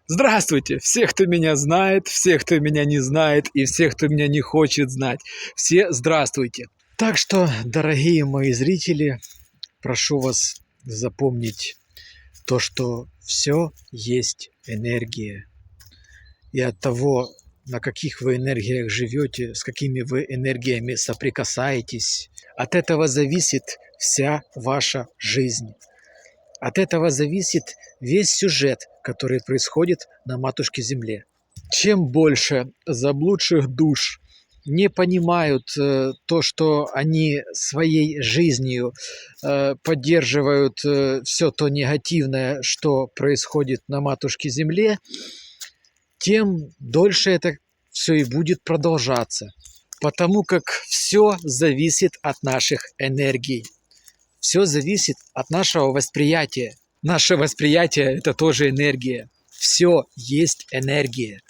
Здравствуйте! Все, кто меня знает, все, кто меня не знает и все, кто меня не хочет знать. Все здравствуйте! Так что, дорогие мои зрители, прошу вас запомнить то, что все есть энергия. И от того, на каких вы энергиях живете, с какими вы энергиями соприкасаетесь, от этого зависит вся ваша жизнь. От этого зависит весь сюжет, который происходит на Матушке Земле. Чем больше заблудших душ не понимают то, что они своей жизнью поддерживают все то негативное, что происходит на Матушке Земле, тем дольше это все и будет продолжаться. Потому как все зависит от наших энергий. Все зависит от нашего восприятия. Наше восприятие – это тоже энергия. Все есть энергия.